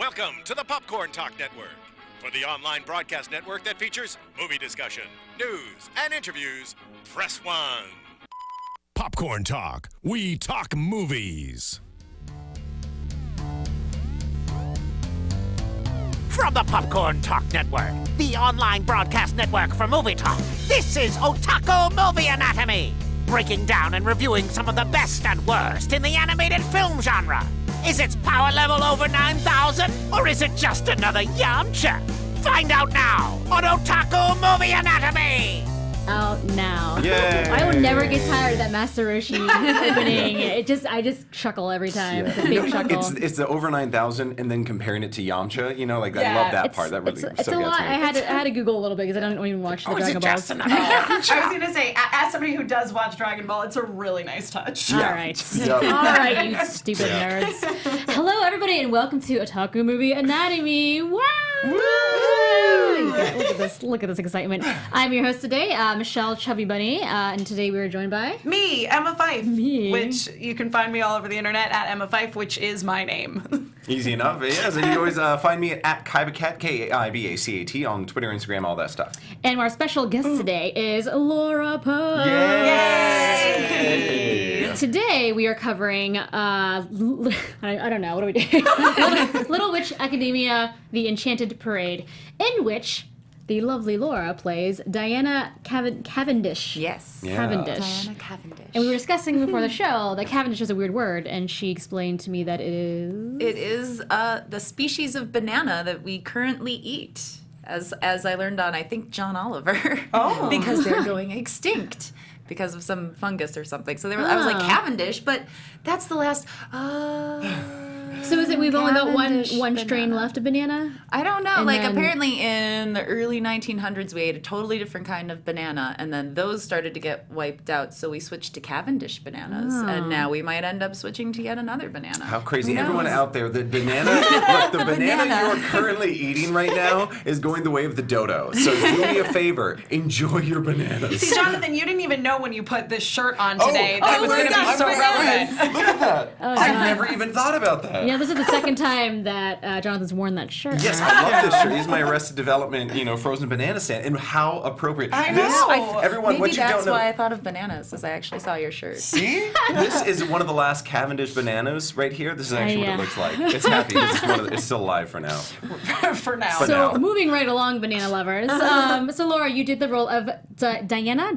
Welcome to the Popcorn Talk Network, for the online broadcast network that features movie discussion, news, and interviews. Press 1. Popcorn Talk. We talk movies. From the Popcorn Talk Network, the online broadcast network for movie talk, this is Otaku Movie Anatomy, breaking down and reviewing some of the best and worst in the animated film genre. Is its power level over 9,000, or is it just another Yamcha? Find out now on Otaku Movie Anatomy! Out now. Yay. I will never get tired of that Master Roshi opening. I just chuckle every time. It's a big chuckle. It's the over 9,000 and then comparing it to Yamcha, you know, like I love that part. That really it's a lot. I had to Google a little bit because I don't even watch the Dragon Balls. I was gonna say, as somebody who does watch Dragon Ball, it's a really nice touch. All right. All right, you stupid nerds. Hello, everybody, and welcome to Otaku Movie Anatomy. Wow! Look at this excitement. I'm your host today, Michelle Chubby Bunny, and today we are joined by... Me, Emma Fife. Me. Which you can find me all over the internet at Emma Fife, which is my name. Easy enough. Yes, and you always find me at Kaibacat, K-A-I-B-A-C-A-T, on Twitter, Instagram, all that stuff. And our special guest today is Laura Poe. Yay! Today we are covering, I don't know, what are we doing? Little Witch Academia, The Enchanted Parade, in which the lovely Laura plays Diana Cavendish. Yes. Yeah. Cavendish. Diana Cavendish. And we were discussing before the show that Cavendish is a weird word, and she explained to me that it is... It is the species of banana that we currently eat, as I learned on, I think, John Oliver. Oh. Because they're going extinct because of some fungus or something. So I was like, Cavendish, but that's the last... So is it we've only got one Cavendish strain banana. left of banana? I don't know. And Like, then- apparently in the early 1900s, we ate a totally different kind of banana, and then those started to get wiped out, so we switched to Cavendish bananas, and now we might end up switching to yet another banana. How crazy. Who knows? Everyone out there, the banana, look, the banana you're currently eating right now is going the way of the dodo. So do me a favor, enjoy your bananas. See, Jonathan, you didn't even know when you put this shirt on today that was my going to be God, so I'm relevant. Look at that. I've never even thought about that. Yeah, this is the second time that Jonathan's worn that shirt. Yes, I love this shirt. He's my Arrested Development, frozen banana stand, and how appropriate. I This, know. everyone, Maybe what you that's don't know. why I thought of bananas, as I actually saw your shirt. See, this is one of the last Cavendish bananas right here. This is actually what it looks like. It's happy. It's still alive for now. For now. But So now. moving right along, banana lovers. So Laura, you did the role of Diana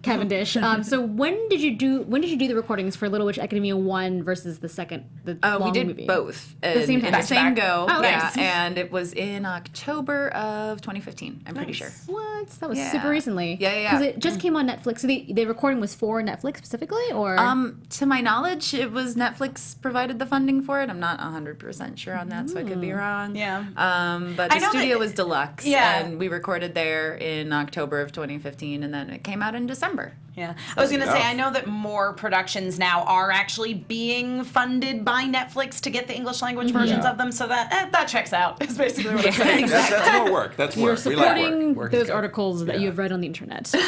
Cavendish. So when did you do the recordings for Little Witch Academia 1 versus the second, the long We did movie? both The same in time. the same go. Oh, yeah, nice. and it was in October of 2015. I'm pretty sure. What? That was Yeah. super recently. Yeah. Because it just came on Netflix. So the recording was for Netflix specifically, or? To my knowledge, it was Netflix provided the funding for it. I'm not 100% sure on that, so I could be wrong. Yeah. But I the know studio that- was deluxe, Yeah. and we recorded there in October of 2015, and then it came out in December. Yeah. I was going to say, enough. I know that more productions now are actually being funded by Netflix to get the English language versions of them, so that checks out, is basically what I'm saying. That's more work. That's You're work. We like supporting work. Work is those good. articles that Yeah. you have read on the internet. So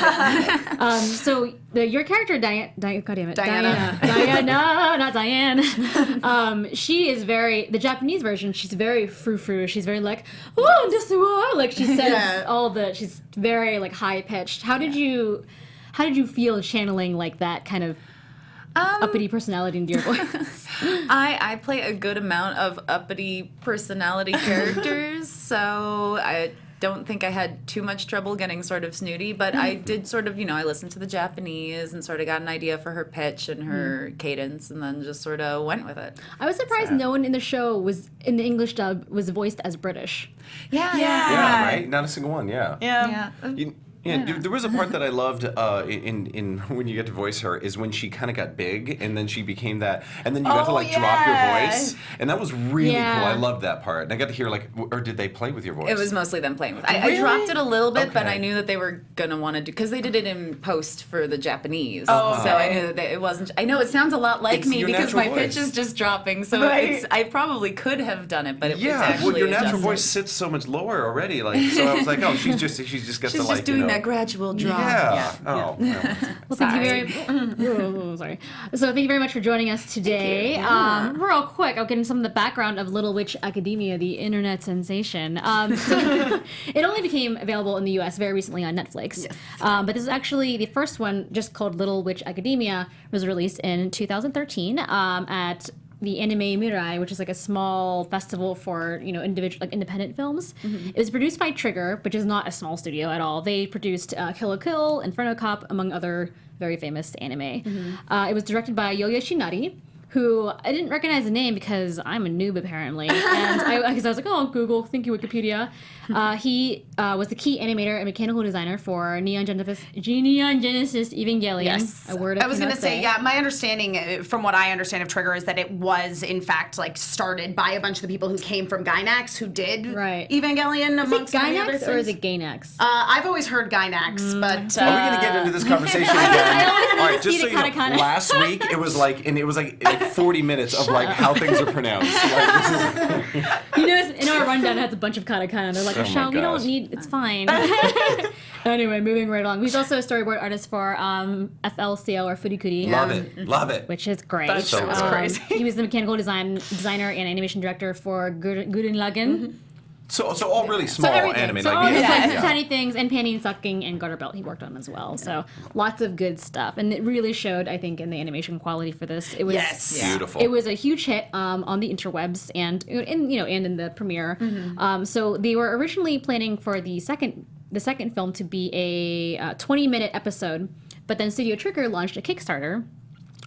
your character, God damn it, Diana. Diana, not Diane. She is the Japanese version, she's very frou-frou. She's very like, oh, this like she says she's very like high-pitched. How did you feel channeling like that kind of uppity personality into your voice? I play a good amount of uppity personality characters, so I don't think I had too much trouble getting sort of snooty, but I did sort of, I listened to the Japanese and sort of got an idea for her pitch and her cadence, and then just sort of went with it. I was surprised no one in the show in the English dub was voiced as British. Yeah. Yeah, right? Not a single one, yeah. Yeah. There was a part that I loved in when you get to voice her is when she kind of got big and then she became that, and then you got to drop your voice, and that was really cool. I loved that part. And I got to hear or did they play with your voice? It was mostly them playing with it. I dropped it a little bit, but Okay. I knew that they were going to want to do, because they did it in post for the Japanese. Oh, so I knew that it wasn't, I know it sounds a lot like It's me your because my natural pitch voice. is just dropping, so Right. I probably could have done it, but it's Yeah, actually well, your natural adjusted. voice sits so much lower already. So I was like, oh, she's just got She's to just doing a gradual drop. Yeah. Oh. Yeah. Well, thank you very sorry. So thank you very much for joining us today. Real quick, I'll get into some of the background of Little Witch Academia, the internet sensation. So it only became available in the U.S. very recently on Netflix. Yes. But this is actually the first one, just called Little Witch Academia, was released in 2013 at the Anime Mirai, which is like a small festival for individual independent films. It was produced by Trigger, which is not a small studio at all. They produced Kill la Kill, Inferno Cop, among other very famous anime. It was directed by Yoya Shinari, who I didn't recognize the name because I'm a noob apparently, and because I was like, oh, Google, thank you Wikipedia. He was the key animator and mechanical designer for Neon Genesis Evangelion. Yes. A word I was going to say, my understanding, from what I understand of Trigger, is that it was, in fact, like started by a bunch of the people who came from Gainax, who did Evangelion, amongst many other Gainax things. or is it Gainax? I've always heard Gainax, but... Are we going to get into this conversation again? All right, just so you know, katakana. last week it was like 40 minutes of like how things are pronounced. Like, this is... In our rundown, it has a bunch of katakana. They're like, Michelle, we don't need, it's fine. Anyway, moving right along. He's also a storyboard artist for FLCL or Furikuri. Love it. Which is great. That show was crazy. He was the mechanical designer and animation director for Gurren Lagann. So all really small anime. So all his tiny things, and Panty and Sucking and Gutter Belt he worked on as well. So lots of good stuff, and it really showed, I think, in the animation quality for this. It was beautiful. It was a huge hit on the interwebs and in the premiere. So they were originally planning for the second film to be a 20-minute episode, but then Studio Trigger launched a Kickstarter,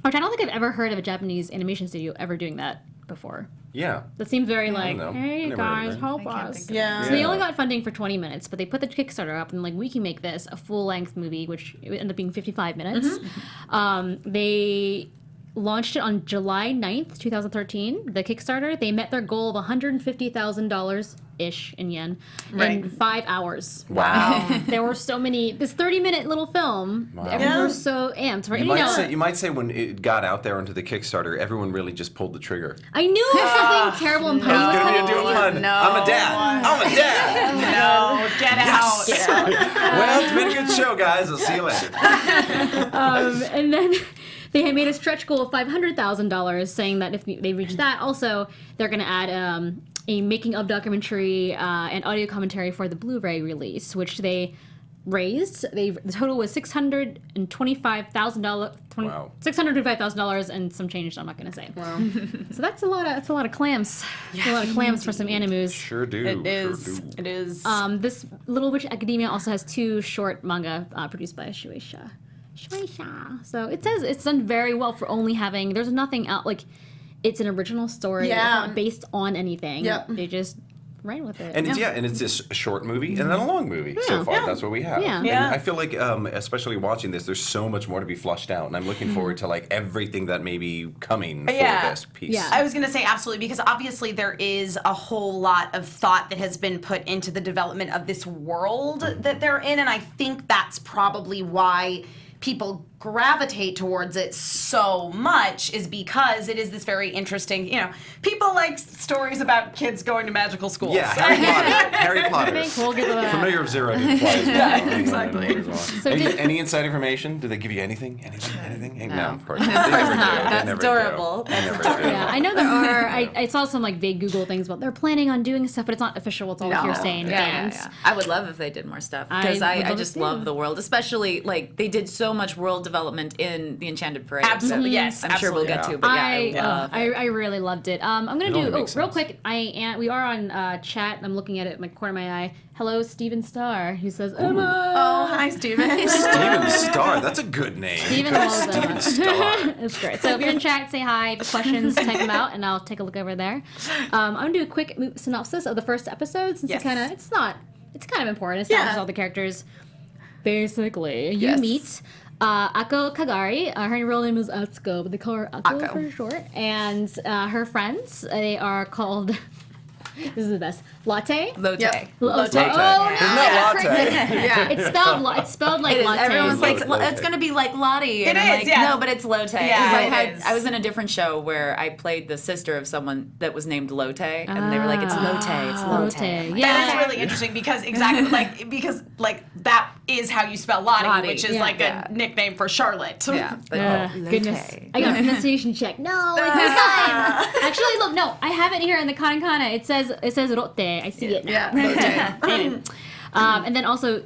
which I don't think I've ever heard of a Japanese animation studio ever doing that before. Yeah. That seems very hey guys, help us. So they only got funding for 20 minutes, but they put the Kickstarter up and we can make this a full-length movie, which ended up being 55 minutes. They launched it on July 9th, 2013, the Kickstarter. They met their goal of $150,000-ish in yen in 5 hours. Wow. There were so many, this 30-minute little film, everyone was so amped. Right? You might say when it got out there onto the Kickstarter, everyone really just pulled the trigger. I knew something terrible and punny was It's coming. going to be a pun. No. I'm a dad. No, get out. Well, it's been a good show, guys. I'll see you later. And then they had made a stretch goal of $500,000, saying that if they reach that, also they're going to add a making of documentary and audio commentary for the Blu-ray release, which they raised. The total was $625,000. Wow. $625,000 and some change. I'm not going to say. Wow. So that's a lot of clams. Yeah. A lot of clams for some animus. Sure do. It is. This Little Witch Academia also has 2 short manga produced by Shueisha. So it says it's done very well for only having. There's nothing out it's an original story. Yeah. It's not based on anything. Yep. They just ran with it. And it's this short movie and then a long movie so far. That's what we have. Yeah. And I feel like, especially watching this, there's so much more to be flushed out, and I'm looking forward to everything that may be coming for this piece. Yeah. I was going to say absolutely, because obviously there is a whole lot of thought that has been put into the development of this world that they're in, and I think that's probably why people gravitate towards it so much, is because it is this very interesting, people like stories about kids going to magical schools. Yeah, Harry Potter. I think we'll get to that. Familiar of Zero didn't fly as well. Exactly. So any inside information? Do they give you anything? Anything? No, of course not. That's adorable. Yeah, I know there are. I saw some vague Google things about they're planning on doing stuff, but it's not official. It's all hearsay and fans. Yeah. I would love if they did more stuff, because I just love the world, especially they did so much world development in the Enchanted Parade. Absolutely, yes. I'm sure we'll get to, but I really loved it. I'm gonna do real sense. quick. We are on chat. I'm looking at it in my corner of my eye. Hello, Steven Starr. He says, Emma. Oh, hi, Steven. Steven Starr. That's a good name. Steven loves Emma. It's great. So if you're in chat, say hi. If you have questions, type them out, and I'll take a look over there. I'm gonna do a quick synopsis of the first episode, since it's kind of important. It establishes all the characters. Basically, you meet Akko Kagari. Her real name is Atsuko, but they call her Akko for short. And her friends, they are called. This is the best. Lotte. Lotte. Yep. Lotte. Isn't that latte? Yeah. It's spelled like latte. Everyone's like, Lotte. it's going to be like Lottie. It And I'm is, like, yeah. no, but it's Lotte. Yeah, Because I was in a different show where I played the sister of someone that was named Lotte, and they were like, it's Lotte, it's Lotte. Lotte. That is really interesting because that is how you spell Lotte, Lotte. which is like a nickname for Charlotte. Yeah. But Goodness. I got a pronunciation check. No, like this time. Actually, look, no, I have it here in the katakana. It says Lotte. I see it now. Yeah. Anyway. And then also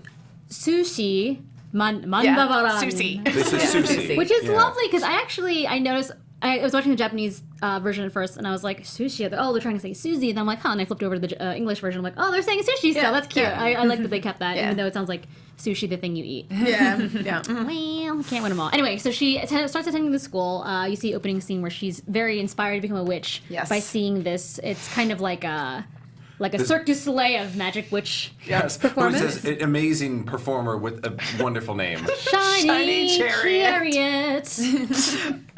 Sucy, Mandabaran. Sucy. This is Sucy. Which is lovely because I noticed. I was watching the Japanese version at first, and I was like, sushi. They're trying to say Suzy. And I'm like, and I flipped over to the English version. I'm like, oh, they're saying sushi still. That's cute. Yeah. I like that they kept that, even though it sounds like sushi, the thing you eat. Yeah. Well, can't win them all. Anyway, so she starts attending the school. You see opening scene where she's very inspired to become a witch by seeing this. It's kind of like a Cirque du Soleil of magic witch performance. Who's this amazing performer with a wonderful name? Shiny Chariot.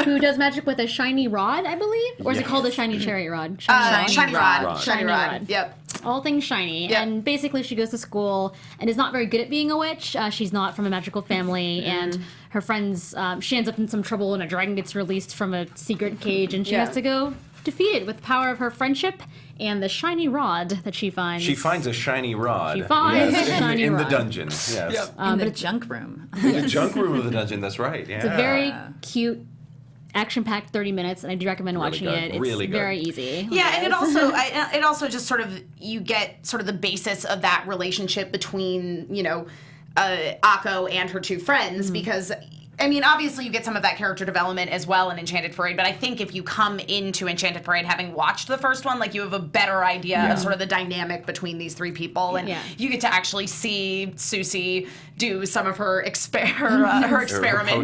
Who does magic with a shiny rod, I believe? Or is it called a shiny chariot rod? Shiny rod. Shiny rod. Yep. All things shiny. Yep. And basically she goes to school and is not very good at being a witch. She's not from a magical family, and her friends, she ends up in some trouble, and a dragon gets released from a secret cage, and she has to go defeat it with the power of her friendship and the shiny rod that she finds. She finds a shiny rod. She finds a shiny in rod. the dungeon. Yes. Yep. in the junk room. In the junk room of the dungeon. That's right. Yeah. It's a very cute, action-packed 30 minutes, and I do recommend watching it. It's really good. very easy. Yeah, and it also just sort of, you get sort of the basis of that relationship between, Akko and her two friends, because I mean, obviously you get some of that character development as well in Enchanted Parade, but I think if you come into Enchanted Parade having watched the first one, like, you have a better idea of sort of the dynamic between these three people, and you get to actually see Sucy do some of her experiments.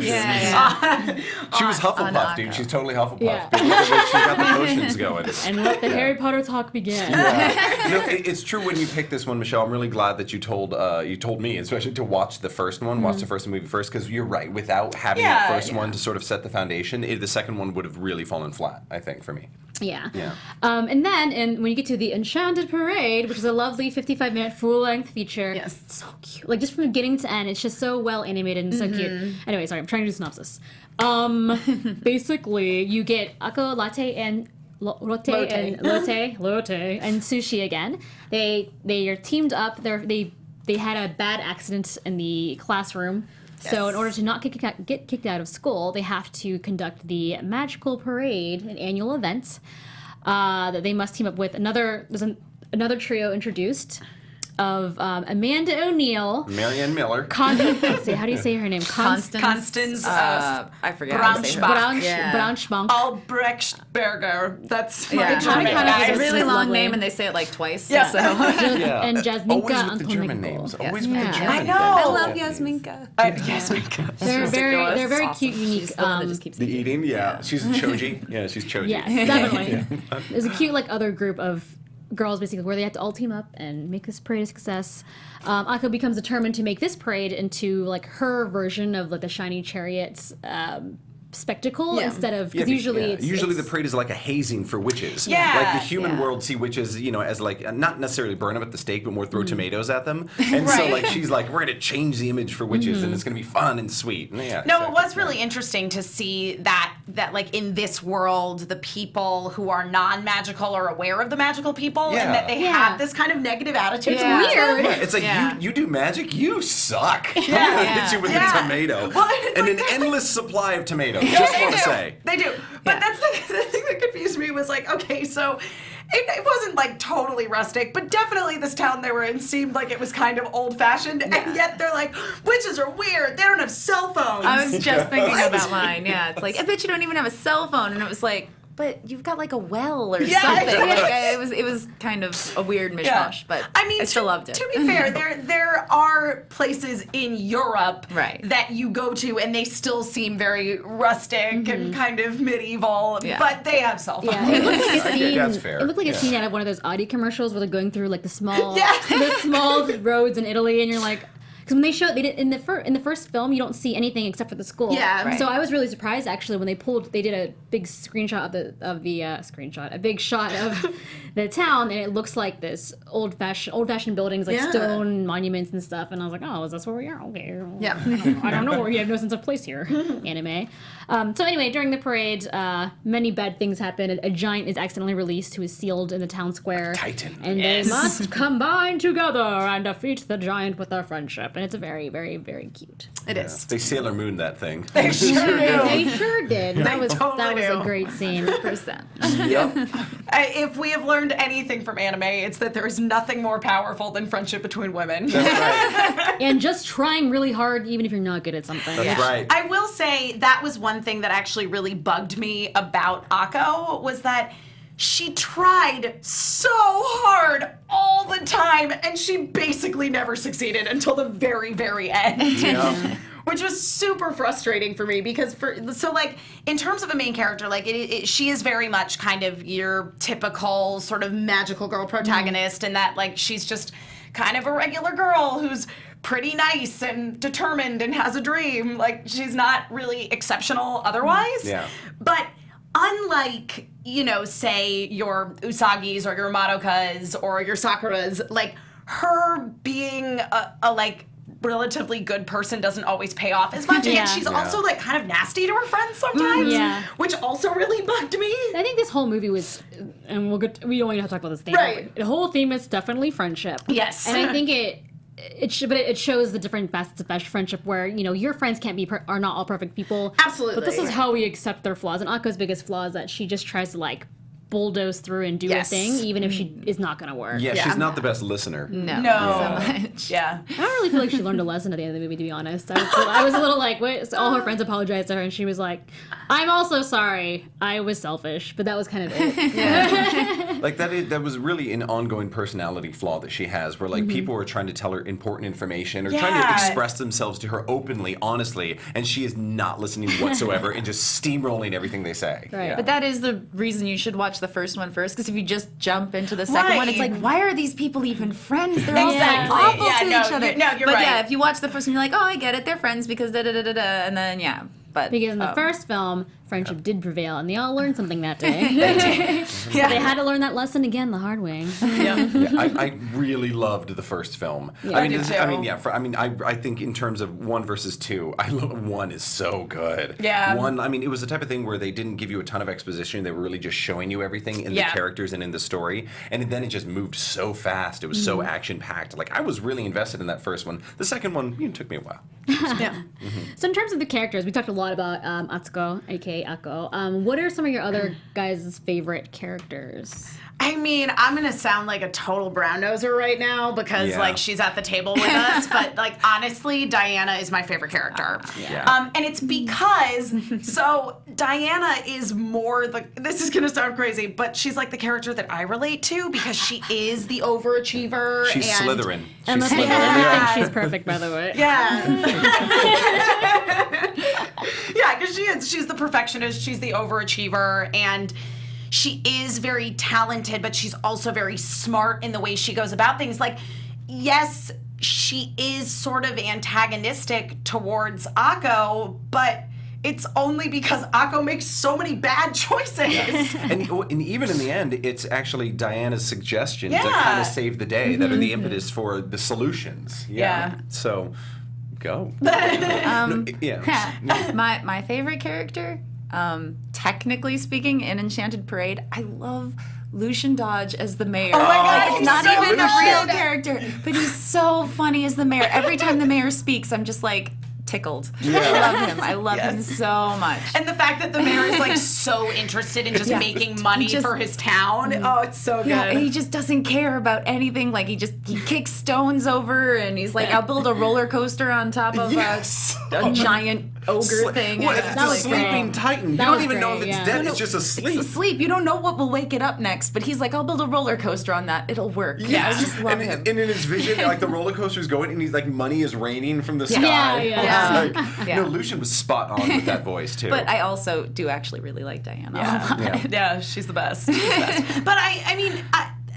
She was Hufflepuff, dude. She's totally Hufflepuff. Yeah. She got the potions going. And let the Harry Potter talk begin. It's true when you picked this one, Michelle. I'm really glad that you told me, especially to watch the first one, watch the first movie first, because you're right. Without having the first one to sort of set the foundation, the second one would have really fallen flat, I think, for me. Yeah. And then when you get to the Enchanted Parade, which is a lovely 55-minute full-length feature, it's so cute. Like, just from beginning to end, it's just so well animated and so cute. Anyway, sorry, I'm trying to do a synopsis. Basically, you get Akko, Lotte, and Lotte and Sucy again. They are teamed up. They had a bad accident in the classroom. So in order to not get kicked out of school, they have to conduct the magical parade, an annual event that they must team up with. There's another trio introduced of Amanda O'Neill, Marianne Miller. how do you say her name? Constance. I forget how to say her. Braunschbank. Albrechtsberger. That's my Yeah. German guy. It's a really long lovely. name, and they say it like twice. Yeah. So. And Jasminka Always with the German Antonenko. names. Always with the Yeah. German I know. I Oh. love Yasminka. Yasminka. They're very cute, unique. She's the one that just keeps The eating, she's a choji. Yeah, she's choji. Yes, definitely. There's a cute other group of girls basically where they have to all team up and make this parade a success. Akko becomes determined to make this parade into her version of the shiny chariots spectacle instead of because usually the parade is like a hazing for witches. Yeah. Like the human world see witches, as not necessarily burn them at the stake, but more throw tomatoes at them. And so she's like, we're gonna change the image for witches, and it's gonna be fun and sweet. And It was really interesting to see that in this world, the people who are non-magical are aware of the magical people, and that they have this kind of negative attitude. It's weird. Yeah, it's like you do magic, you suck. I'm gonna hit you with a tomato. Well, and an endless supply of tomatoes. Just want to say. They do. But that's the thing that confused me was okay, so it wasn't totally rustic, but definitely this town they were in seemed like it was kind of old-fashioned, and yet they're like, witches are weird, they don't have cell phones. I was just thinking about mine. Yeah, it's like, I bet you don't even have a cell phone, and it was like, but you've got a well or something. Exactly. It was kind of a weird mishmash, but I still loved it. To be fair, there are places in Europe that you go to and they still seem very rustic and kind of medieval, but they have cell phones. Yeah, it looks like a scene. That's fair. It looked like a scene out of one of those Audi commercials where they're going through the small roads in Italy, and you're like. Because when they did in the first film, you don't see anything except for the school. Yeah. Right. So I was really surprised actually when they did a big screenshot a big shot of the town, and it looks like this old fashioned buildings stone monuments and stuff, and I was like, oh, is this where we are? Okay. Yeah. I don't know. We have no sense of place here. Anime. So anyway, during the parade, many bad things happen. A giant is accidentally released who is sealed in the town square. Titan. And they must combine together and defeat the giant with their friendship. and it's a very, very, very cute. It is. They Sailor Moon that thing. They sure do. They sure did. That was totally do. a great scene. 100%. Yep. If we have learned anything from anime, it's that there is nothing more powerful than friendship between women. That's right. And just trying really hard, even if you're not good at something. That's right. I will say that was one thing that actually really bugged me about Akko, was that she tried so hard all the time, and she basically never succeeded until the very, very end. Yeah. Which was super frustrating for me because in terms of a main character, she is very much kind of your typical sort of magical girl protagonist, and that she's just kind of a regular girl who's pretty nice and determined and has a dream. She's not really exceptional otherwise. Yeah. But unlike, say your Usagis or your Madokas or your Sakuras, her being a relatively good person doesn't always pay off as much. Yeah. And she's also kind of nasty to her friends sometimes, Yeah. which also really bugged me. I think this whole movie was, and we don't even have to talk about this theme. Right. The whole theme is definitely friendship. Yes. And I think it shows the different facets of friendship where, your friends are not all perfect people. Absolutely. But this is how we accept their flaws. And Akko's biggest flaw is that she just tries to bulldoze through and do Yes. a thing, even if she is not going to work. Yeah, she's not the best listener. No. So much. Yeah. I don't really feel like she learned a lesson at the end of the movie, to be honest. I was a little wait, so all her friends apologized to her, and she was like, I'm also sorry. I was selfish. But that was kind of it. That was really an ongoing personality flaw that she has, where people are trying to tell her important information or trying to express themselves to her openly, honestly, and she is not listening whatsoever and just steamrolling everything they say. Right. Yeah. But that is the reason you should watch the first one first, because if you just jump into the second one, it's like, why are these people even friends? They're all so awful to each other. You're but right. yeah, if you watch the first one, you're like, oh, I get it. They're friends because da-da-da-da-da, and then, yeah. But, Because in the first film, friendship did prevail, and they all learned something that day. Yeah. They had to learn that lesson again the hard way. I really loved the first film. I did too. I think in terms of 1 versus 2, one is so good. Yeah. One, it was the type of thing where they didn't give you a ton of exposition. They were really just showing you everything in the characters and in the story. And then it just moved so fast. It was so action-packed. I was really invested in that first one. The second one, it took me a while. Yeah. So in terms of the characters, we talked a lot about Atsuko, aka Akko. What are some of your other guys' favorite characters? I'm going to sound like a total brown noser right now because, she's at the table with us. But, honestly, Diana is my favorite character. And it's because, Diana is more this is going to sound crazy, but she's, the character that I relate to because she is the overachiever. She's Slytherin. Emma She's thinks Slytherin. she's perfect, by the way. Yeah. Yeah, because she is. She's the perfectionist. She's the overachiever. And she is very talented, but she's also very smart in the way she goes about things. Yes, she is sort of antagonistic towards Akko, but it's only because Akko makes so many bad choices. And even in the end, it's actually Diana's suggestions that kind of save the day, that are the impetus for the solutions. Yeah. So, go. my favorite character, technically speaking, in Enchanted Parade, I love Lucian Dodge as the mayor. Oh my God, it's not so even the real good. character, but he's so funny as the mayor. Every time the mayor speaks, I'm just tickled. I love him so much. And the fact that the mayor is so interested in just making money for his town. Oh, it's so good. Yeah, and he just doesn't care about anything. He kicks stones over, and he's like, I'll build a roller coaster on top of a giant ogre thing. What? And It's a sleeping titan. You don't even know if it's dead. It's just asleep. It's asleep. You don't know what will wake it up next, but he's like, I'll build a roller coaster on that. It'll work. Yeah. I just love him. And in his vision, the roller coaster's going, and he's money is raining from the sky. Yeah. No, Lucian was spot on with that voice too. But I also do actually really like Diana. Yeah, she's the best. But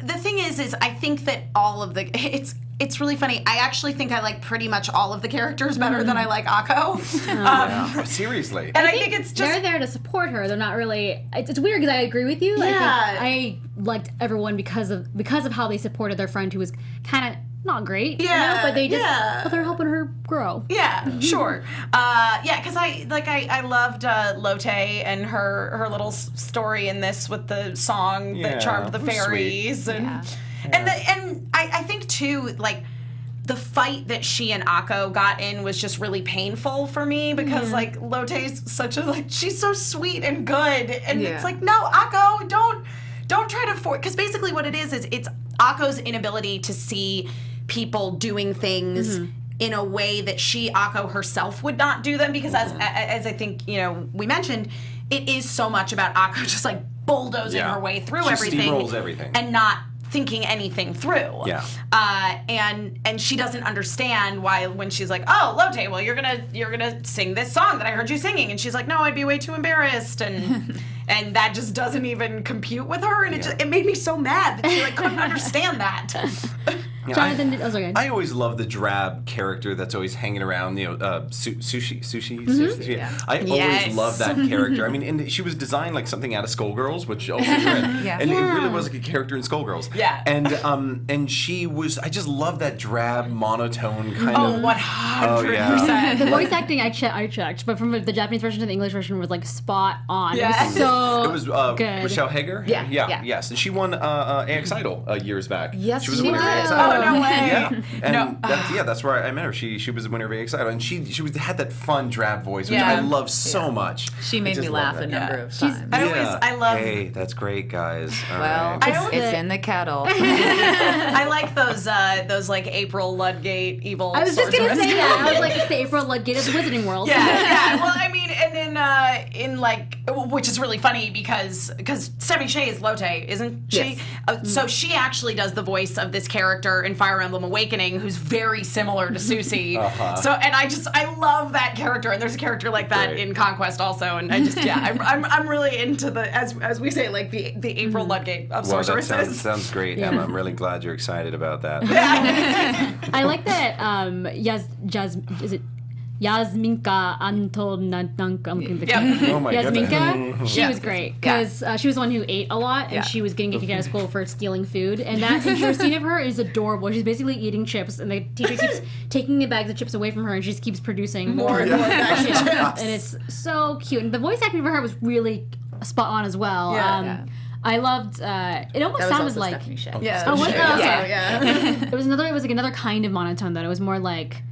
the thing is I think that all of it's really funny. I actually think I like pretty much all of the characters better than I like Akko. Seriously. And I think it's just they're there to support her. They're not really. It's weird because I agree with you. Yeah. I liked everyone because of how they supported their friend who was kind of not great. Yeah, but they just yeah. but they're helping her grow. Yeah, sure. Because I loved Lotte and her little story in this with the song that charmed the it was fairies, sweet. and I think too the fight that she and Akko got in was just really painful for me because like Lotte's such a like she's so sweet and good and it's like no Akko don't try to force because basically what it is it's Akko's inability to see people doing things in a way that Akko herself would not do them because as I think we mentioned it is so much about Akko just like bulldozing her way through everything and not thinking anything through. Yeah. And she doesn't understand why when she's like, oh, Lotte, well you're gonna sing this song that I heard you singing, and she's like, no, I'd be way too embarrassed, and and that just doesn't even compute with her, and it made me so mad that she like couldn't understand that. Jonathan, I always love the drab character that's always hanging around, Sucy. I always love that character. I mean, and she was designed like something out of Skullgirls, which also and it really was like a character in Skullgirls. Yeah. And she was, I just love that drab, monotone kind of. 100%. The voice acting I checked, but from the Japanese version to the English version was like spot on. Yes. It was good. Michelle Hager? Yeah. Yes. And she won AX Idol years back. Yes, she was a winner of AX Idol. Oh, no way. Yeah, and that's where I met her. She was the winner of AX Idol, and she had that fun drab voice, which I love so much. She made me laugh a number of times. I love. Hey, that's great, guys. Well, it's in the kettle. I like those like April Ludgate evil. I was just gonna say that. I was like, it's the April April Ludgate of the Wizarding World. Yeah. Well, I mean, and in like, which is really funny because Steffi Shea is Lotte, isn't she? Yes. So she actually does the voice of this character in Fire Emblem Awakening, who's very similar to Sucy. So, and I love that character, and there's a character like that in Conquest also, and I just I'm really into the as we say like the April Ludgate of sorceresses. That sounds great, Emma. I'm really glad you're excited about that. I like that. Is it Yasminka Antonanka? Oh my Yasminka, she was great because she was the one who ate a lot and she was getting kicked out of school for stealing food. And that intro scene of her is adorable. She's basically eating chips, and the teacher keeps taking the bags of chips away from her, and she just keeps producing more and more bags of chips. And it's so cute. And the voice acting for her was really spot on as well. I loved. It almost sounded like. Yeah. Oh, it was another kind of monotone though. It was more like.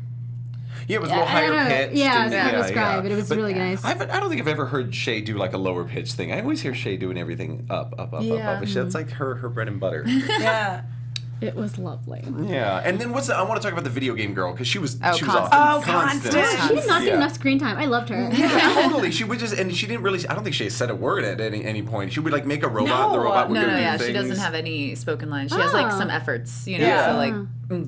Yeah, it was a little higher pitched. Yeah, it's hard to describe, but it was really nice. I don't think I've ever heard Shay do like a lower pitch thing. I always hear Shay doing everything up. That's like her bread and butter. Yeah. It was lovely. Yeah, and then I want to talk about the video game girl because she was awesome. Constance. She did not get enough screen time. I loved her. Yeah, totally. She would just, and she didn't really. I don't think she said a word at any point. She would like make a robot. And the robot would go do things. She doesn't have any spoken lines. She has like some efforts, so like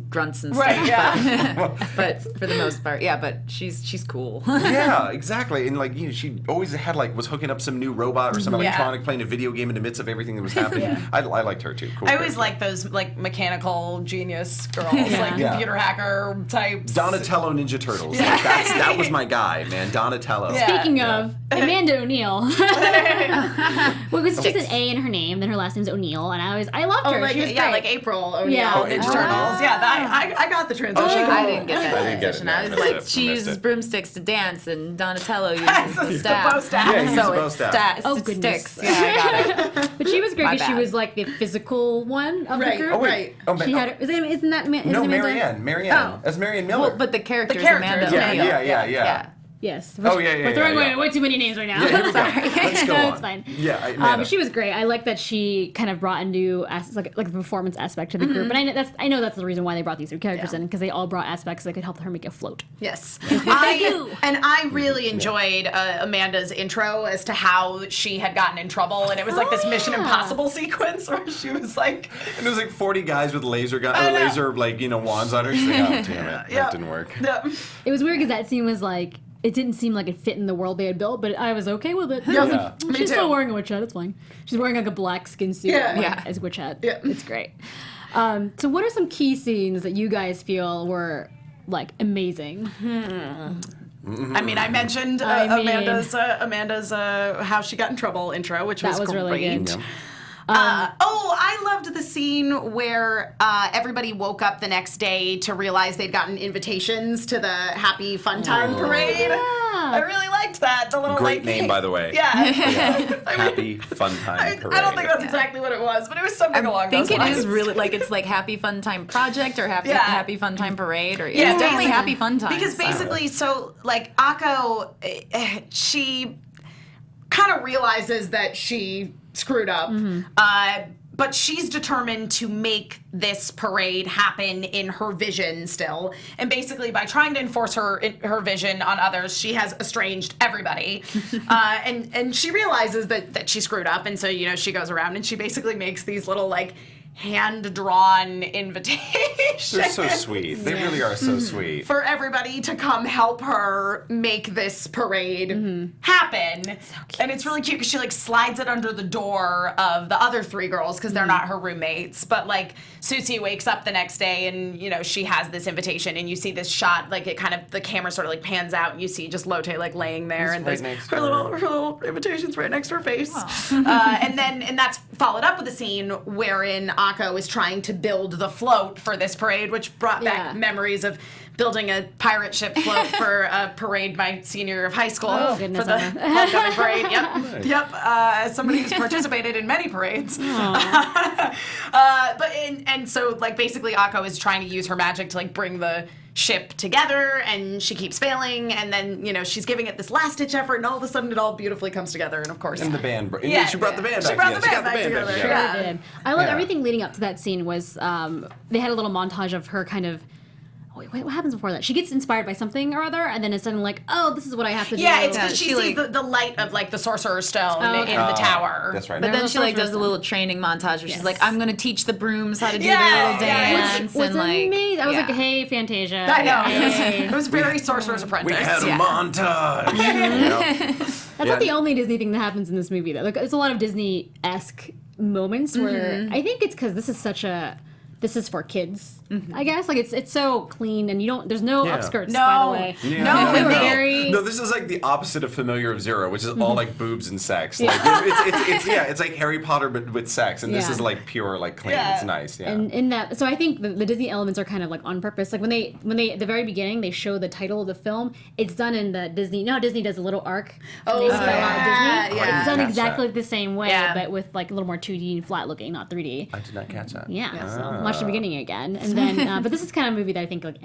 grunts and stuff. Right. Yeah. But for the most part, but she's cool. Yeah, exactly. And like she always had was hooking up some new robot or some electronic playing a video game in the midst of everything that was happening. I liked her too. Cool. I always like those like mechanical genius girls, like computer hacker types. Donatello Ninja Turtles. Like, that was my guy, man. Donatello. Yeah. Speaking of Amanda O'Neill, well, it's just an A in her name, then her last name's O'Neill, and I loved her. Like, she was great. like April O'Neill, Ninja Turtles. I got the transition. I didn't get that transition. I was like, she uses broomsticks to dance, and Donatello uses the staff. So it's staff. Oh, goodness. Sticks. Yeah, I got it. But she was great because she was like the physical one of the group. Oh, wait. She had. Isn't that? No, Marianne. As Marianne Miller. Well, but the character is Amanda O'Neill. Yeah. Yes. We're throwing away way too many names right now. Yeah, sorry. Let's go No, on. it's fine. Yeah, but she was great. I like that she kind of brought a new like the performance aspect to the group. And I know that's the reason why they brought these three characters in, because they all brought aspects that could help her make it float. Yes. I really enjoyed Amanda's intro as to how she had gotten in trouble, and it was like this Mission Impossible sequence where she was like, and there was like 40 guys with laser wands on her. She's like, oh damn it, that didn't work. It was weird because that scene was like. It didn't seem like it fit in the world they had built, but I was okay with it. She's still wearing a witch hat. It's fine. She's wearing like a black skin suit as a witch hat. Yeah. It's great. So what are some key scenes that you guys feel were like amazing? I mean, I mentioned Amanda's how she got in trouble intro, which was really great. good. I loved the scene where everybody woke up the next day to realize they'd gotten invitations to the Happy Fun Time Parade. Yeah. I really liked that. The little Great name, by the way. Yeah. Happy Fun Time Parade. I don't think that's exactly what it was, but it was something along those lines. I think it is really like it's like Happy Fun Time Project or Happy Fun Time Parade or Yeah, it's definitely Happy Fun Time. Because basically, so like Akko, she kind of realizes that she screwed up. But she's determined to make this parade happen in her vision still. And basically, by trying to enforce her vision on others, she has estranged everybody. And she realizes that she screwed up. And so, she goes around and she basically makes these little, like, hand-drawn invitations. They're so sweet. They really are so sweet. For everybody to come help her make this parade happen. So cute. And it's really cute because she like slides it under the door of the other three girls because they're not her roommates. But like Sucy wakes up the next day and she has this invitation and you see this shot, like it kind of, the camera sort of like pans out and you see just Lotte like laying there and right there's her little invitation's right next to her face. And that's followed up with a scene wherein Akko is trying to build the float for this parade, which brought back memories of building a pirate ship float for a parade my senior year of high school. Oh, goodness. For the homecoming parade. Yep. Nice. Yep. Somebody who's participated in many parades. So like basically Akko is trying to use her magic to like bring the ship together and she keeps failing and then she's giving it this last ditch effort and all of a sudden it all beautifully comes together and of course and the band she brought the band back together. Yeah. Sure did. I love everything leading up to that scene was they had a little montage of her kind of wait, what happens before that? She gets inspired by something or other, and then it's suddenly like, oh, this is what I have to do. Yeah, it's because she sees the light of like the sorcerer's stone in the tower. That's right. But then she like does a little training montage where she's like, I'm gonna teach the brooms how to do their little dance. Which was and amazing. I was like, hey, Fantasia. I know. Hey. It was very Sorcerer's Apprentice. We had a montage. That's not the only Disney thing that happens in this movie, though. Like, there's a lot of Disney-esque moments where I think it's because this is for kids, I guess. Like it's so clean, and there's no upskirts, by the way. No, this is like the opposite of Familiar of Zero, which is all like boobs and sex. Like, it's like Harry Potter but with sex, and this is like pure, like clean. Yeah. It's nice. Yeah. And in that, so I think the Disney elements are kind of like on purpose. Like when they at the very beginning they show the title of the film, it's done in the Disney. You know how Disney does a little arc. Oh, they spell out Disney. Yeah. It's done exactly the same way, but with like a little more 2D and flat looking, not 3D. I did not catch that. Yeah. So watch the beginning again, and then but this is kind of a movie that I think like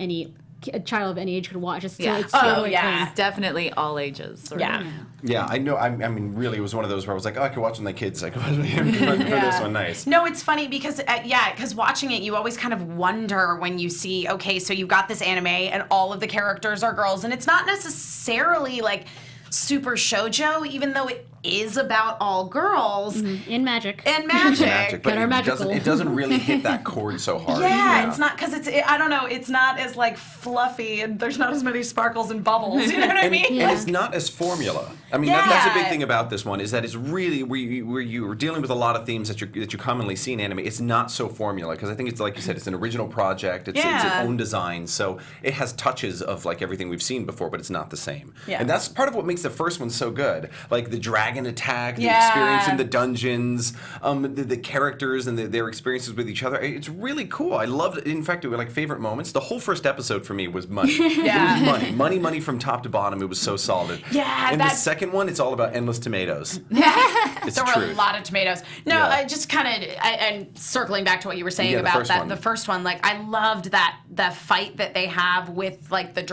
a child of any age could watch. It's clean. Definitely all ages. Yeah, I know. I mean, really, it was one of those where I was like, oh, I could watch with my kids. I could watch with him for this one. Nice. No, it's funny because, because watching it, you always kind of wonder when you see, okay, so you've got this anime and all of the characters are girls, and it's not necessarily like super shoujo, even though it is about all girls. In magic. But it doesn't really hit that chord so hard. Yeah, it's not, because I don't know, it's not as like fluffy and there's not as many sparkles and bubbles, you know what I mean? And it's not as formula. I mean, that's a big thing about this one, is that it's really, where you're dealing with a lot of themes that you commonly see in anime, it's not so formula, because I think it's like you said, it's an original project, it's its own design, so it has touches of like everything we've seen before, but it's not the same. Yeah. And that's part of what makes the first one so good. Like the dragon attack, the experience in the dungeons, the characters and their experiences with each other. It's really cool. I loved it. In fact, it was like favorite moments. The whole first episode for me was money. It was money from top to bottom. It was so solid. Yeah. And the second one, it's all about endless tomatoes. It's there were a lot of tomatoes. No, I just kind of, and circling back to what you were saying about the first one, like I loved the fight that they have with like the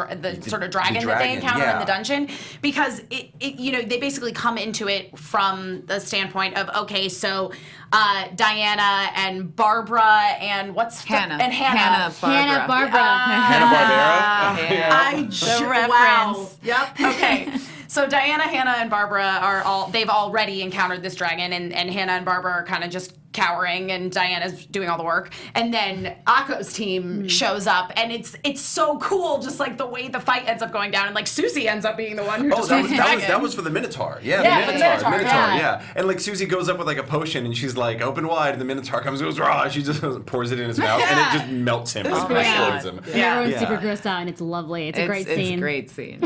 sort of dragon that they encounter in the dungeon, because it they basically come into it from the standpoint of, okay, so Diana and Barbara and Hannah Barbara. The reference. Wow. Yep. Okay. So Diana, Hannah, and Barbara they've already encountered this dragon, and Hannah and Barbara are kind of just cowering, and Diana's doing all the work. And then Akko's team shows up, and it's so cool, just like the way the fight ends up going down, and like Sucy ends up being the one who that was for the Minotaur. Yeah, the Minotaur. Yeah. And like Sucy goes up with like a potion, and she's like, open wide, and the Minotaur comes and goes, raw. She just pours it in his mouth, and it just melts him. Just explodes him. Everyone's super grossed out, and it's lovely. It's a great scene. It's a great scene.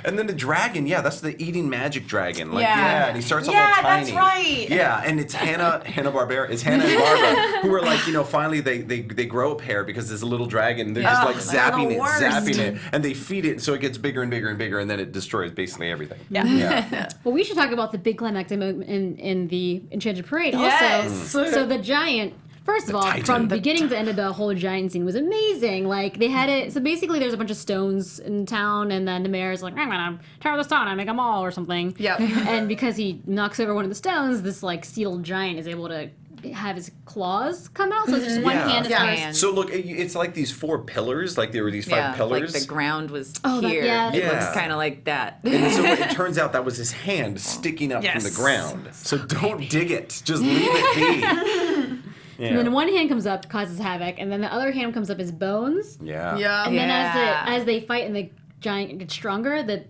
And then the dragon, that's the eating magic dragon. Like, and he starts off all tiny. That's right. Yeah, and it's Hannah Hanna-Barbera. It's Hannah and Barbara who are like, finally they grow a pair because there's a little dragon. They're just like zapping it, and they feed it so it gets bigger and bigger and bigger, and then it destroys basically everything. Yeah. Well, we should talk about the big climax in the Enchanted Parade Yes. also. So the giant. First of all, from beginning to end of the whole giant scene was amazing. Like, they had it... So basically, there's a bunch of stones in town, and then the mayor's like, I'm gonna tear this town and make a mall or something. Yep. And because he knocks over one of the stones, this, like, steel giant is able to have his claws come out. So it's just one hand at first. So look, it's like these 4 pillars. Like, there were these 5 pillars. Like the ground was here. It looks kind of like that. And so it turns out that was his hand sticking up from the ground. So don't dig it. Just leave it be. Yeah. And then one hand comes up, causes havoc, and then the other hand comes up as bones. Yeah. And then as they fight and the giant gets stronger, the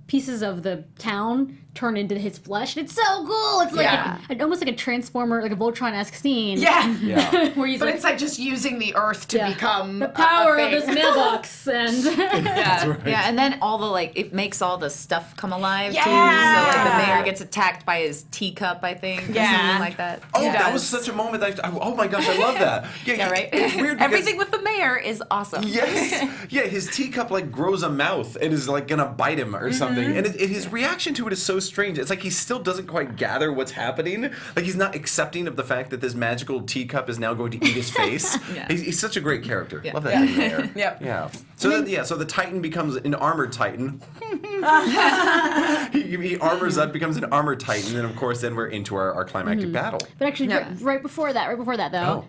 pieces of the town turn into his flesh. It's so cool. It's like almost like a Transformer, like a Voltron-esque scene. Yeah. Where he's it's like just using the earth to become the power a of this mailbox. And yeah, and then all the it makes all the stuff come alive too. So Yeah. the mayor gets attacked by his teacup, I think, or something like that. Oh, that was such a moment. Oh my gosh, I love that. Yeah, right. It's weird because Everything with the mayor is awesome. Yes. Yeah, his teacup grows a mouth and is gonna bite him or something. And his reaction to it is so strange. It's like he still doesn't quite gather what's happening. Like he's not accepting of the fact that this magical teacup is now going to eat his face. He's such a great character. Love that mayor. Yeah. So so the Titan becomes an armored Titan. he armors up, becomes an armored Titan, and then of course then we're into our climactic battle. But actually, right before that though,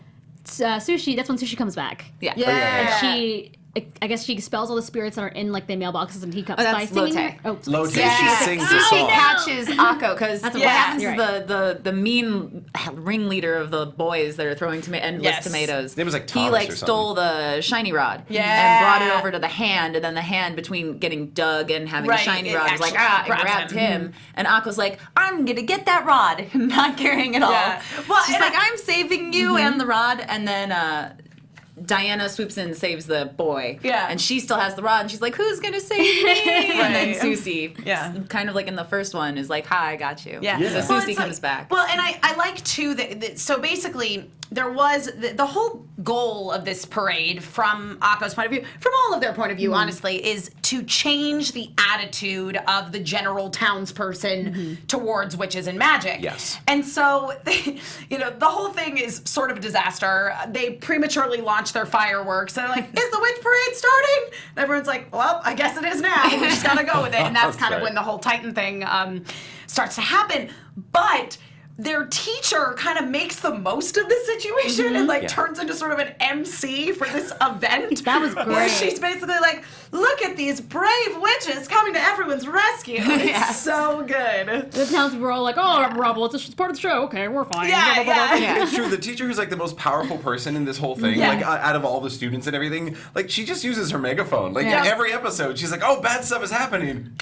Sucy. That's when Sucy comes back. Yeah. And I guess she expels all the spirits that are in the mailboxes and teacups by singing. Lotte. She sings the Sucy song. catches Akko because what happens You're is the mean ringleader of the boys that are throwing endless tomatoes. His name was Thomas he or stole the shiny rod and brought it over to the hand, and then the hand between getting dug and having the shiny rod was like and grabbed him. And Akko's like, I'm gonna get that rod, not carrying it all. Well, she's like, I'm saving you and the rod, and then. Diana swoops in and saves the boy. Yeah. And she still has the rod, and she's like, who's going to save me? And then Sucy, kind of like in the first one, is like, hi, I got you. So Sucy comes back. Well, and I like, too, that so basically, there was the whole goal of this parade from Akko's point of view, from all of their point of view, honestly, is to change the attitude of the general townsperson towards witches and magic. Yes. And so, the whole thing is sort of a disaster. They prematurely launch their fireworks. They're like, is the witch parade starting? And everyone's like, well, I guess it is now. We just gotta go with it. And that's kind of when the whole Titan thing starts to happen. But their teacher kind of makes the most of the situation and turns into sort of an MC for this event. That was great. Where she's basically like, look at these brave witches coming to everyone's rescue. It's so good. The townspeople were all like, oh, Rubble, it's part of the show. Okay, we're fine. It's true. The teacher who's the most powerful person in this whole thing, out of all the students and everything, she just uses her megaphone. In every episode, she's like, oh, bad stuff is happening.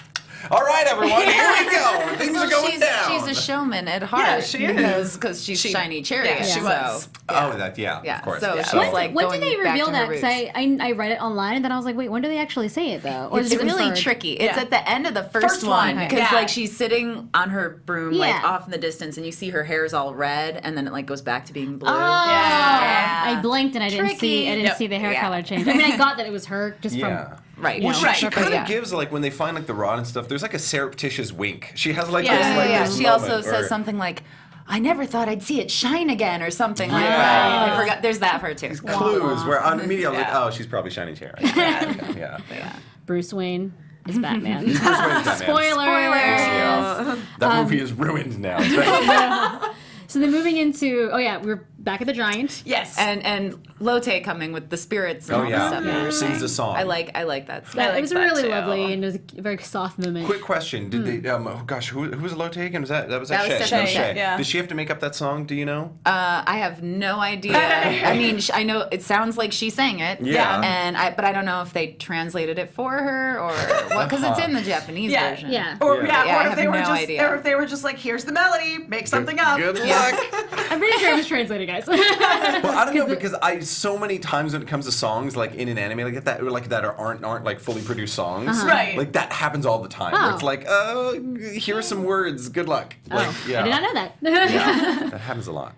All right, everyone, here we go. Things are going down. She's a showman at heart. Yeah, she is. Because she's Shiny Chariot. Yeah, she was. Oh, of course. So she's when did they reveal that? Because I read it online, and then I was like, wait, when do they actually say it, though? Or it's really tricky. It's at the end of the first one. Because, she's sitting on her broom, off in the distance, and you see her hair's all red, and then it goes back to being blue. I blinked, and I didn't see the hair color change. I mean, I got that it was her just from... Right. Well, she kind of gives, when they find, the rod and stuff, there's, a surreptitious wink. She has, this She also says something like, I never thought I'd see it shine again, or something like that. I forgot. There's that part, too. Clues, where on immediately I'm like, oh, she's probably Shiny Chariot. Yeah. Bruce Wayne is Batman. Bruce Wayne's Batman. Spoilers! That movie is ruined now. So then moving into, we're back at the giant. Yes. And Lotte coming with the spirits and all that stuff. Yeah. Sings a song. I like that stuff. It was really lovely, and it was a very soft moment. Quick question: did they? Who was Lotte again? Was that Shay? Yeah. Did she have to make up that song? Do you know? I have no idea. I mean, I know it sounds like she sang it. Yeah. But I don't know if they translated it for her or what, because it's in the Japanese version. Yeah. Or I if they have were no idea. Or if they were just like, here's the melody, make something up. Good luck. I'm pretty sure it was translated, guys. Well, I don't know because so many times when it comes to songs like in an anime like that aren't like fully produced songs, Right. like that happens all the time. Where it's like, here are some words. Good luck. Like, I did not know that. Yeah, that happens a lot.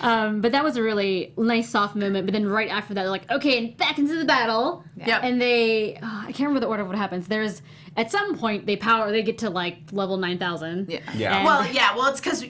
But that was a really nice soft moment. But then right after that, they're like, okay, and back into the battle. Yep. And they, I can't remember the order of what happens. There's, at some point, they get to like level 9,000. Yeah. And- Well, it's because,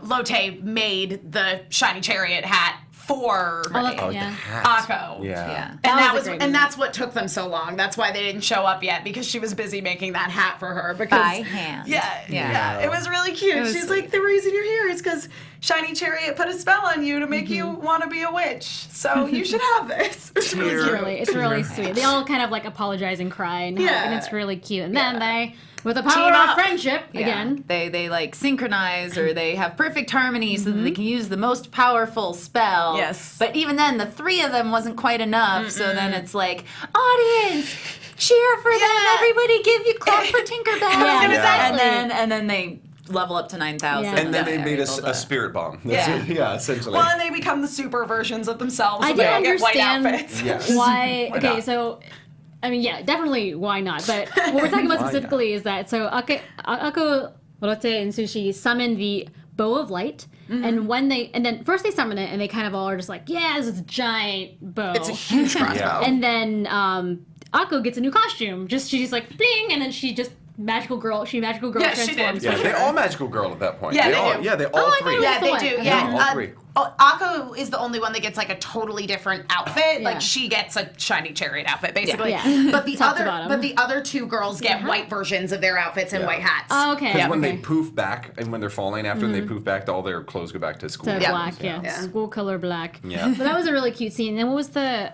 Lotte made the shiny chariot hat for okay, yeah. Akko. Yeah. And that's what took them so long. That's why they didn't show up yet, because she was busy making that hat for her. Because By hand. Yeah. It was really cute. She's like, the reason you're here is because Shiny Chariot put a spell on you to make you want to be a witch. So you should have this. It's really sweet. They all kind of like apologize and cry, and it's really cute. And then they, with the power Team of up. friendship, again. They like synchronize, or they have perfect harmony so that they can use the most powerful spell. Yes. But even then, the three of them wasn't quite enough. So then it's like, audience, cheer for them. Everybody clap for Tinkerbell. Yeah, exactly. And then they level up to 9,000. Yeah. And then they made able to- a spirit bomb. Yeah. Essentially. Well, and they become the super versions of themselves. I so they didn't all get white understand outfits. Yes. why. Why Okay, not? so. I mean, yeah, definitely. Why not? But what we're talking about specifically is that Akko, Lotte, and Sucy summon the bow of light, and then first they summon it, and they kind of all are just like, yeah, this is a giant bow. It's a huge crossbow. Yeah. And then Akko gets a new costume. She's like, bling, and then she just magical girl. She Yeah, she transforms. did. Yeah, they all magical girl at that point. Yeah, they they all, do. Yeah, they all I three. thought Yeah, the they one. do. No, Yeah, all three. Akko is the only one that gets like a totally different outfit. Yeah. Like she gets a shiny chariot outfit, basically. Yeah. But the Top to bottom. the other two girls get white versions of their outfits and white hats. Oh, okay. Because when they okay. poof back, and when they're falling after, and they poof back, all their clothes go back to school. To Yeah. black, yeah. Yeah. School color black. Yeah. But that was a really cute scene. And then what was the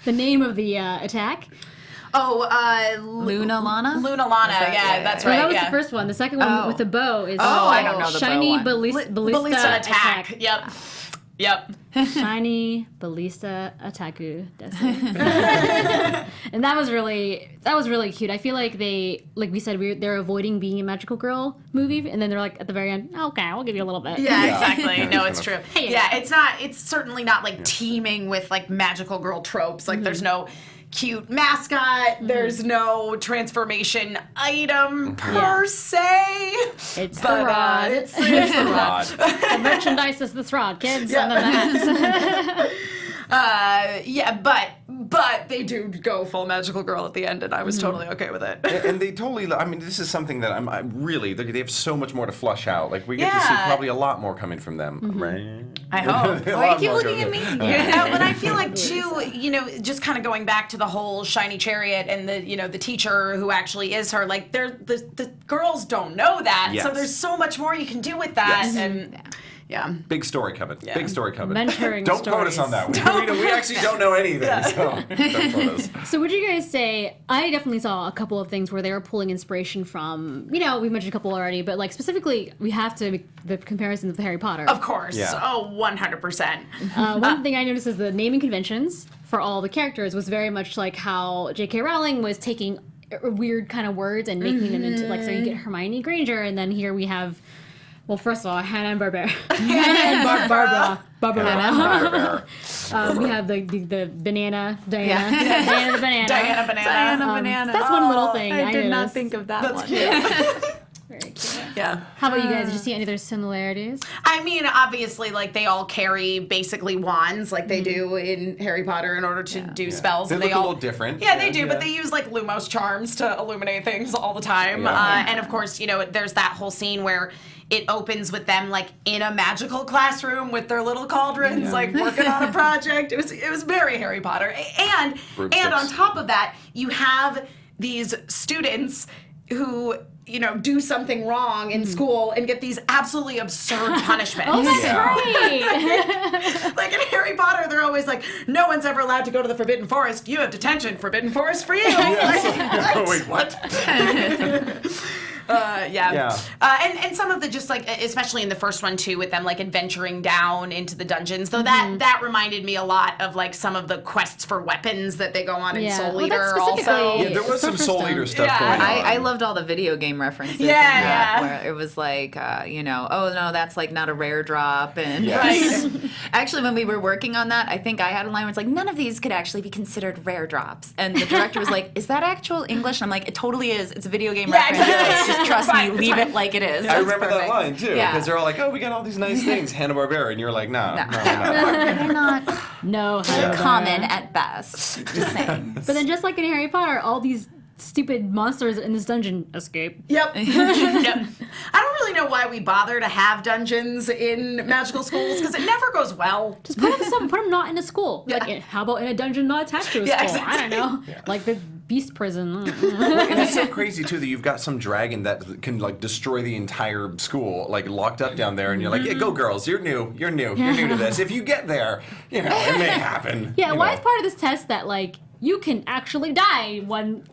name of the attack? Luna Lana? Luna Lana, that's Well, right. that was yeah. the first one. The second one with the bow is I don't know the bow Shiny one. Ballista attack. Yep. Shiny Ballista Attaku Desu. And that was really cute. I feel like we said, they're avoiding being a magical girl movie, and then they're like at the very end, okay, I'll give you a little bit. Yeah, Yeah. exactly. Yeah, No, it's it's true. Hey, Yeah, it's certainly not like teeming with like magical girl tropes. Like there's no cute mascot. There's no transformation item per se. It's But, the rod. it's the Rod. The merchandise is this rod, kids. And then the hats. but they do go full magical girl at the end, and I was totally okay with it. And they totally, I mean, this is something that I really, they have so much more to flush out. Like, we get to see Yeah. probably a lot more coming from them, right? I hope. Why you keep looking at me? But I feel like too, just kind of going back to the whole shiny chariot and the teacher who actually is her. Like, the girls don't know that, so Yes. there's so much more you can do with that. Yes. And yeah. Big story coming. Big story coming. Mentoring Don't quote us on that. We actually don't know anything, so don't quote us. So would you guys say, I definitely saw a couple of things where they were pulling inspiration from, we mentioned a couple already, but like specifically, we have to make the comparisons with Harry Potter. Of course. Yeah. Oh, 100%. One thing I noticed is the naming conventions for all the characters was very much like how J.K. Rowling was taking weird kind of words and making them into, like, so you get Hermione Granger, and then here we have, well, first of all, Hannah and Barbara. Barbara. We have the banana, Diana. Diana the banana. Diana Banana. Banana. That's one little thing I did not noticed. think of that one. Very cute. Yeah. How about you guys? Did you see any other similarities? I mean, obviously, like, they all carry basically wands, like they do in Harry Potter, in order to do spells. They and look a all, little different. Yeah, they do, but they use, like, Lumos charms to illuminate things all the time. Yeah. And, of course, there's that whole scene where it opens with them, like, in a magical classroom with their little cauldrons, like, working on a project. It was very Harry Potter. And on top of that, you have these students who do something wrong in school and get these absolutely absurd punishments. Oh, that's Yeah. right. Like in Harry Potter, they're always like, no one's ever allowed to go to the Forbidden Forest. You have detention. Forbidden Forest for you. Wait, what? Yeah. And some of the just like, especially in the first one too, with them like adventuring down into the dungeons. Though that reminded me a lot of like some of the quests for weapons that they go on in Soul Eater. Also, yeah, there was some Soul Eater stuff going on. I loved all the video game references. Where it was like, oh no, that's like not a rare drop. And actually, when we were working on that, I think I had a line where it's like, none of these could actually be considered rare drops. And the director was like, is that actual English? And I'm like, it totally is. It's a video game reference. Just trust me, leave it like it is. I remember that line too, because they're all like, oh, we got all these nice things, Hanna-Barbera, and you're like, no. They're not common at best. Just saying. But then just like in Harry Potter, all these stupid monsters in this dungeon escape. Yep. I don't really know why we bother to have dungeons in magical schools, because it never goes well. Just put them not in a school. Like, how about in a dungeon not attached to a school? Exactly. I don't know. Like the Beast Prison. And it's so crazy too that you've got some dragon that can like destroy the entire school, like locked up down there, and you're like, yeah, go girls, you're new to this. If you get there, it may happen. Yeah, why is part of this test that like you can actually die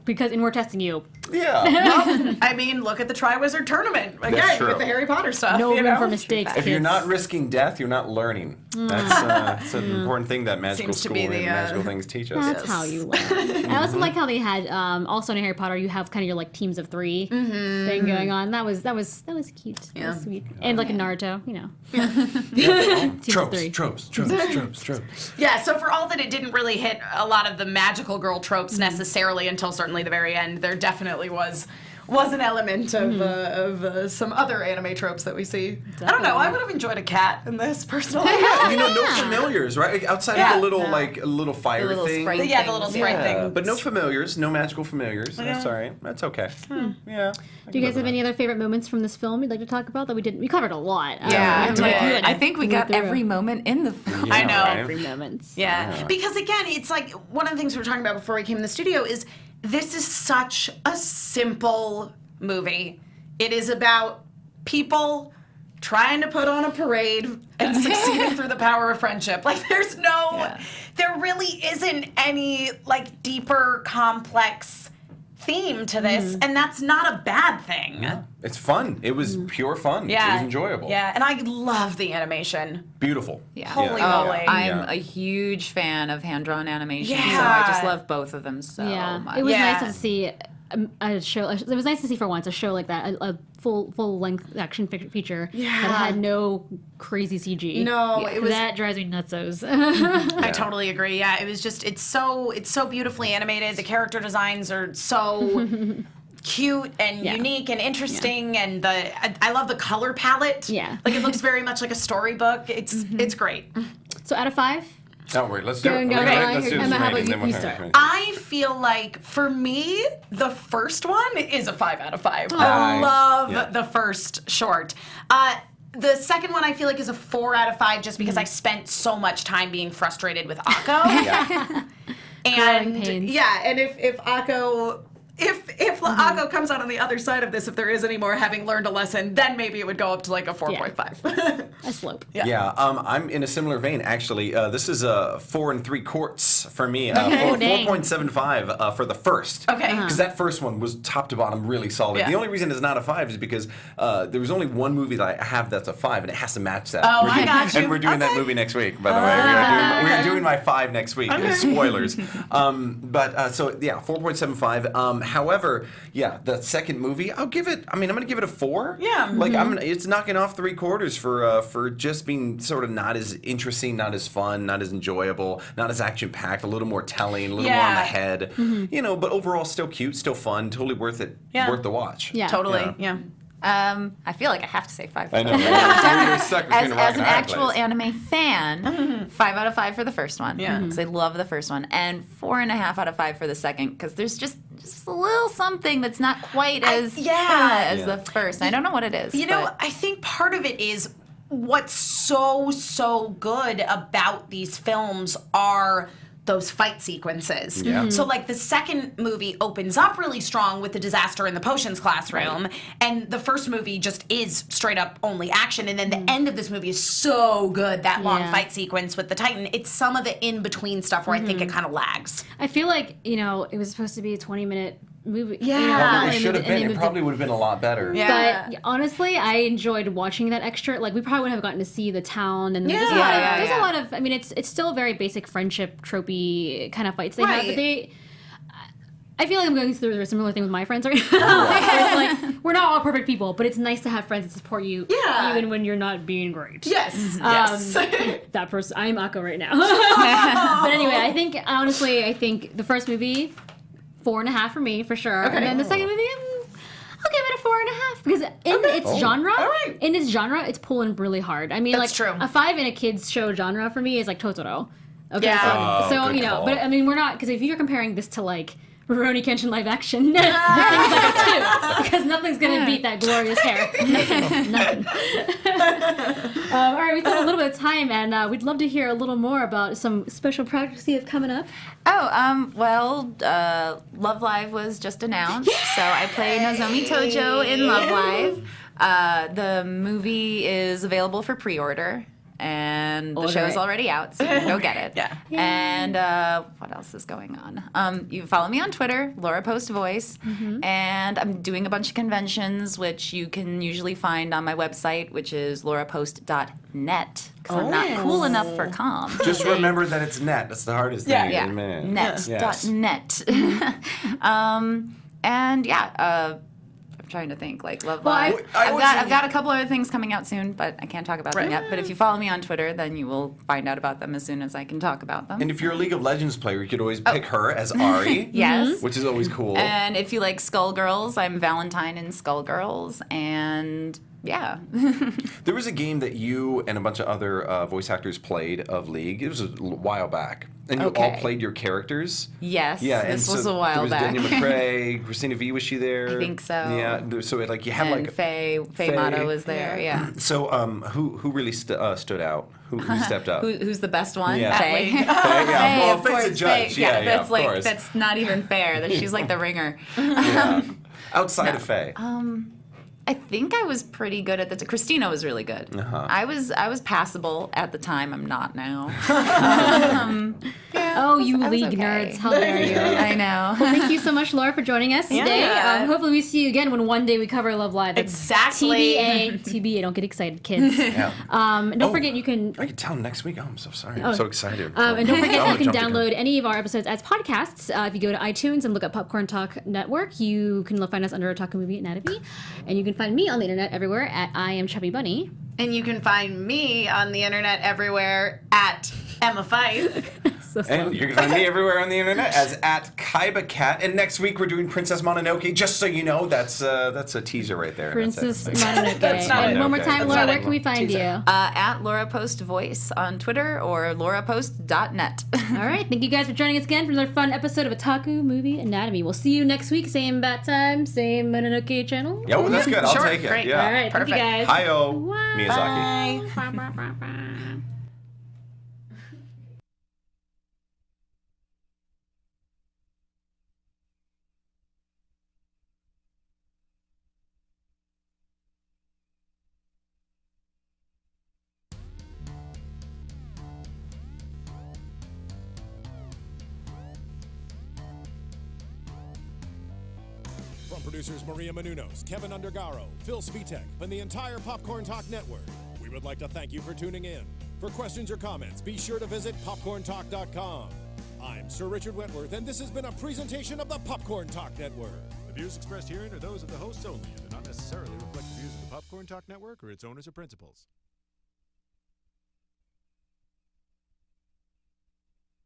because we're testing you? Yeah. Well, I mean, look at the Triwizard Tournament. Again, with the Harry Potter stuff. No room for mistakes. If you're not risking death, you're not learning. That's an important thing that magical school and magical things teach us. That's how you learn. I also like how they had also in Harry Potter you have kind of your like teams of 3 thing going on. That was cute. That was sweet. And like in Naruto, Tropes. Yeah, so for all that it didn't really hit a lot of the magical girl tropes necessarily until certainly the very end, there definitely was an element of some other anime tropes that we see. Definitely. I don't know. I would have enjoyed a cat in this personally. No familiars, right? Outside of the little fire thing. The little sprite thing. But no familiars, no magical familiars. That's all right. That's okay. Yeah. Do you guys have any other favorite moments from this film you'd like to talk about that we didn't? We covered a lot. I think we got every moment in the film. I know. Every moment. Yeah. Because again, it's like one of the things we were talking about before we came in the studio is this is such a simple movie. It is about people trying to put on a parade and succeeding through the power of friendship. Like there really isn't any like deeper, complex theme to this, and that's not a bad thing. Yeah. It's fun. It was pure fun. Yeah. It was enjoyable. Yeah, and I love the animation. Beautiful. Yeah. Holy moly. I'm a huge fan of hand-drawn animation, so I just love both of them so much. It was nice to see a show. It was nice to see for once a show like that, a full-length action feature that had no crazy CG. No, it was that drives me nutsos. I totally agree. Yeah, it was just it's so beautifully animated. The character designs are so cute and unique and interesting, and I love the color palette. Yeah, like it looks very much like a storybook. It's great. So out of 5. Don't worry, let's do it. Let's do this. Emma, how about you start? I feel like, for me, the first one is a 5 out of 5. I love the first short. The second one I feel like is a 4 out of 5 just because I spent so much time being frustrated with Akko. And if Akko... If Akko comes out on the other side of this, if there is any more, having learned a lesson, then maybe it would go up to like a 4.5. A slope. Yeah. I'm in a similar vein, actually. This is a 4 3/4 for me. 4.75 for the first. Okay. Because that first one was top to bottom really solid. Yeah. The only reason it's not a 5 is because there was only one movie that I have that's a 5, and it has to match that. Oh, I got you. And we're doing that movie next week, by the way. We are doing my 5 next week. Spoilers. So 4.75. However, the second movie, I'm going to give it a 4. Yeah. Like, it's knocking off 3/4 for just being sort of not as interesting, not as fun, not as enjoyable, not as action-packed, a little more telling, a little more on the head. But overall still cute, still fun, totally worth it, worth the watch. Yeah. Totally, yeah. I feel like I have to say 5. I know. You're stuck between a rock as and an a hard actual place. anime fan, 5 out of 5 for the first one. Yeah. Because I love the first one. And 4.5 out of 5 for the second, because there's just a little something that's not quite as as the first. I don't know what it is. I think part of it is what's so good about these films are those fight sequences. Yeah. So like the second movie opens up really strong with the disaster in the potions classroom, and the first movie just is straight up only action, and then the end of this movie is so good, that long fight sequence with the Titan. It's some of the in-between stuff where I think it kind of lags. I feel like, it was supposed to be a 20-minute movie. Yeah. It should have been. It probably would have been a lot better. Yeah. But honestly, I enjoyed watching that extra. Like, we probably wouldn't have gotten to see the town, and there's a lot of. I mean, it's still a very basic friendship tropey kind of fights they have, but I feel like I'm going through a similar thing with my friends right now. It's like, we're not all perfect people, but it's nice to have friends that support you, even when you're not being great. Yes. That person, I'm Akko right now. But anyway, I think the first movie, 4.5 for me for sure, and then the second movie, I'll give it a 4.5 because in its genre, it's pulling really hard. I mean, That's true. A 5 in a kids show genre for me is like Totoro. Okay, Yeah. so good call. but I mean, we're not, because if you're comparing this to like Rurouni Kenshin live action, things like a 2, because nothing's gonna beat that glorious hair. Nothing. All right, we've got a little bit of time, and we'd love to hear a little more about some special projects you have coming up. Love Live was just announced, so I play Nozomi Tojo in Love Live. The movie is available for pre-order, and the show is already out, so you can go get it. And what else is going on? You can follow me on Twitter, Laura Post Voice, and I'm doing a bunch of conventions, which you can usually find on my website, which is laurapost.net, because I'm not cool enough for com. Just remember that it's net. That's the hardest thing. Yeah, net.net. I'm trying to think, like Love Live. I've got a couple other things coming out soon, but I can't talk about them yet. But if you follow me on Twitter, then you will find out about them as soon as I can talk about them. And if you're a League of Legends player, you could always pick her as Ari. Yes. Which is always cool. And if you like Skullgirls, I'm Valentine in Skullgirls, and yeah. There was a game that you and a bunch of other voice actors played of League. It was a while back. And you all played your characters? Yes. Yeah, this was a while back. There was Daniel McCrae, Christina V, was she there? I think so. Yeah, so like you had and like... Faye Motto was there, yeah. So who really stood out? Who stepped up? Who's the best one? Yeah. Faye. Faye, yeah. Well, of Faye's course, a judge. Faye. Yeah, that's of like course. that's not even fair. That she's like the ringer. Yeah. Outside of Faye. I think I was pretty good at the Christina was really good. I was passable at the time. I'm not now. You League nerds. How dare you? I know. Well, thank you so much, Laura, for joining us today. Yeah. Hopefully we see you again when one day we cover Love Live. That's Exactly. TBA. Don't get excited, kids. And don't forget you can... I can tell next week. Oh, I'm so sorry. I'm so excited. And don't forget you can Jump the gun. download any of our episodes as podcasts. If you go to iTunes and look up Popcorn Talk Network, you can find us under Otaku Movie Anatomy. And you can find me on the internet everywhere at I Am Chubby Bunny. And you can find me on the internet everywhere at Emma Fife. And you can find me everywhere on the internet as at Kaiba Cat. And next week we're doing Princess Mononoke. Just so you know, that's a teaser right there. Princess That's it. Mononoke. That's not And it. one more Okay. time, That's Laura, not where it. can we find you? At Laura Post Voice on Twitter or laurapost.net. All right. Thank you guys for joining us again for another fun episode of Otaku Movie Anatomy. We'll see you next week. Same bat time, same Mononoke channel. Yeah, well, that's good. I'll Sure, take it. great. Yeah. All right. Thank you guys. Hi-yo, Wow. Miyazaki. Bye. From producers Maria Menounos, Kevin Undergaro, Phil Svitek, and the entire Popcorn Talk Network, we would like to thank you for tuning in. For questions or comments, be sure to visit popcorntalk.com. I'm Sir Richard Wentworth, and this has been a presentation of the Popcorn Talk Network. The views expressed herein are those of the hosts only and do not necessarily reflect the views of the Popcorn Talk Network or its owners or principals.